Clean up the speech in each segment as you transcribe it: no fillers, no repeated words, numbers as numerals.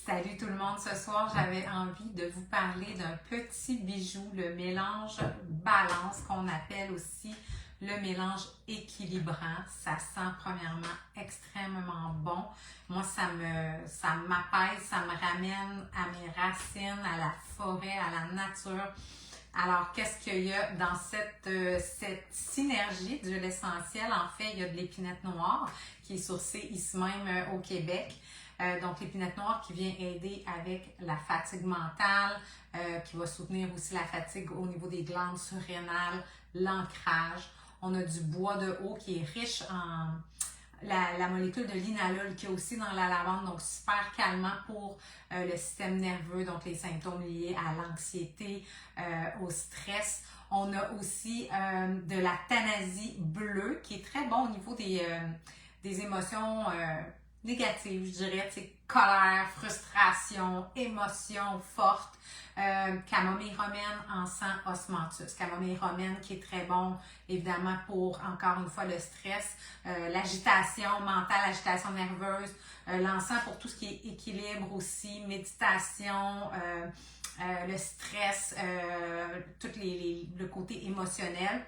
Salut tout le monde, ce soir j'avais envie de vous parler d'un petit bijou, le mélange balance qu'on appelle aussi le mélange équilibrant. Ça sent premièrement extrêmement bon. Moi ça m'apaise, ça me ramène à mes racines, à la forêt, à la nature. Alors, qu'est-ce qu'il y a dans cette synergie d'huile essentielle? En fait, il y a de l'épinette noire qui est sourcée ici même au Québec. Donc, l'épinette noire qui vient aider avec la fatigue mentale, qui va soutenir aussi la fatigue au niveau des glandes surrénales, l'ancrage. On a du bois de haut qui est riche en la molécule de linalool qui est aussi dans la lavande, donc super calmant pour le système nerveux, donc les symptômes liés à l'anxiété, au stress. On a aussi de la thanasie bleue qui est très bon au niveau des émotions négatives, je dirais, colère, frustration, émotion forte. Camomille romaine, encens osmanthus. Camomille romaine qui est très bon, évidemment, pour, encore une fois, le stress, l'agitation mentale, l'agitation nerveuse, l'encens pour tout ce qui est équilibre aussi, méditation, le stress, tout le côté émotionnel.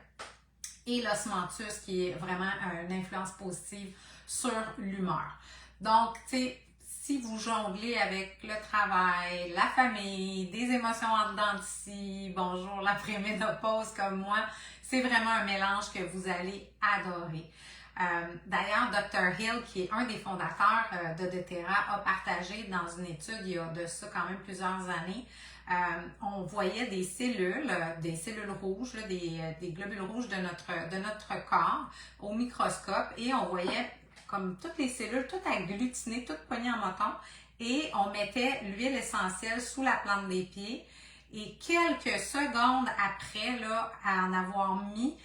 Et l'osmanthus qui est vraiment une influence positive sur l'humeur. Donc, tu sais, si vous jonglez avec le travail, la famille, des émotions en dedans d'ici, bonjour, la préménopause comme moi, c'est vraiment un mélange que vous allez adorer. D'ailleurs, Dr. Hill, qui est un des fondateurs de doTERRA, a partagé dans une étude, il y a de ça quand même plusieurs années, on voyait des cellules rouges, là, des globules rouges de notre corps au microscope et on voyait comme toutes les cellules, toutes agglutinées, toutes poignées en moton et on mettait l'huile essentielle sous la plante des pieds et quelques secondes après, là, à en avoir mis,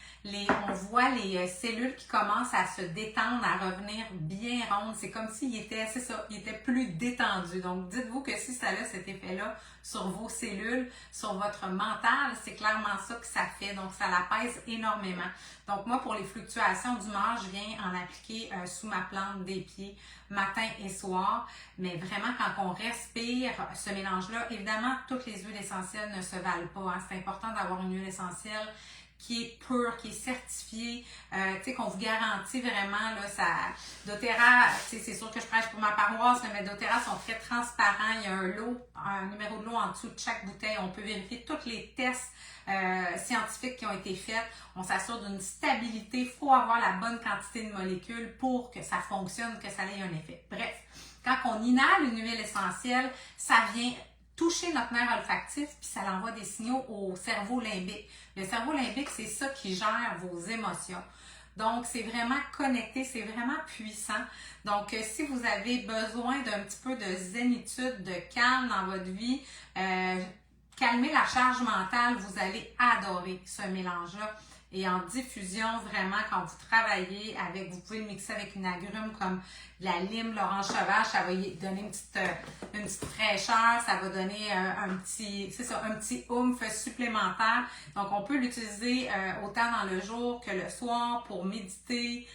on voit les cellules qui commencent à se détendre, à revenir bien rondes. C'est comme s'ils étaient, c'est ça, ils étaient plus détendus. Donc, dites-vous que si ça a cet effet-là sur vos cellules, sur votre mental, c'est clairement ça que ça fait. Donc, ça l'apaise énormément. Donc, moi, pour les fluctuations d'humeur, je viens en appliquer sous ma plante des pieds matin et soir. Mais vraiment, quand on respire ce mélange-là, évidemment, toutes les huiles essentielles ne se valent pas. Hein. C'est important d'avoir une huile essentielle qui est pure, qui est certifiée, tu sais, qu'on vous garantit vraiment, là, ça, doTERRA, tu sais, c'est sûr que je prêche pour ma paroisse, mais doTERRA sont très transparents, il y a un numéro de lot en dessous de chaque bouteille, on peut vérifier tous les tests scientifiques qui ont été faits, on s'assure d'une stabilité, il faut avoir la bonne quantité de molécules pour que ça fonctionne, que ça ait un effet. Bref, quand on inhale une huile essentielle, ça vient toucher notre nerf olfactif, puis ça envoie des signaux au cerveau limbique. Le cerveau limbique, c'est ça qui gère vos émotions. Donc, c'est vraiment connecté, c'est vraiment puissant. Donc, si vous avez besoin d'un petit peu de zénitude, de calme dans votre vie, calmer la charge mentale, vous allez adorer ce mélange-là. Et en diffusion, vraiment, quand vous travaillez avec, vous pouvez le mixer avec une agrume comme la lime, l'orange sauvage, ça va donner une petite fraîcheur, ça va donner un petit oomph supplémentaire. Donc, on peut l'utiliser autant dans le jour que le soir pour méditer,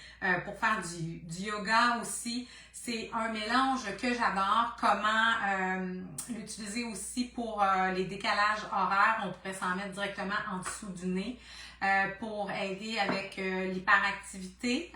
pour faire du yoga aussi. C'est un mélange que j'adore. Comment l'utiliser aussi pour les décalages horaires. On pourrait s'en mettre directement en dessous du nez. Pour aider avec l'hyperactivité,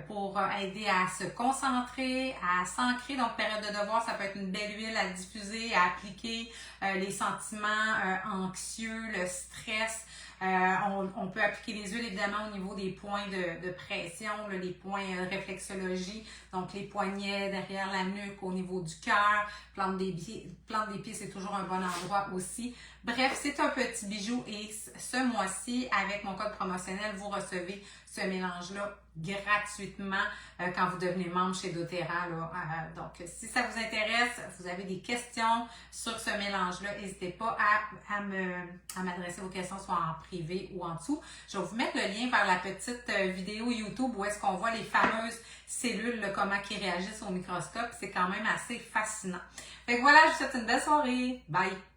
pour aider à se concentrer, à s'ancrer. Donc, période de devoir, ça peut être une belle huile à diffuser, à appliquer les sentiments anxieux, le stress. On peut appliquer les huiles évidemment au niveau des points de pression, là, les points réflexologie, donc les poignets derrière la nuque, au niveau du cœur, plante des pieds, c'est toujours un bon endroit aussi. Bref, c'est un petit bijou et ce mois-ci, avec mon code promotionnel, vous recevez ce mélange-là gratuitement quand vous devenez membre chez doTERRA. Donc, si ça vous intéresse, vous avez des questions sur ce mélange-là, n'hésitez pas à m'adresser vos questions soit en privé ou en dessous. Je vais vous mettre le lien vers la petite vidéo YouTube où est-ce qu'on voit les fameuses cellules, là, comment ils réagissent au microscope. C'est quand même assez fascinant. Fait que voilà, je vous souhaite une belle soirée. Bye!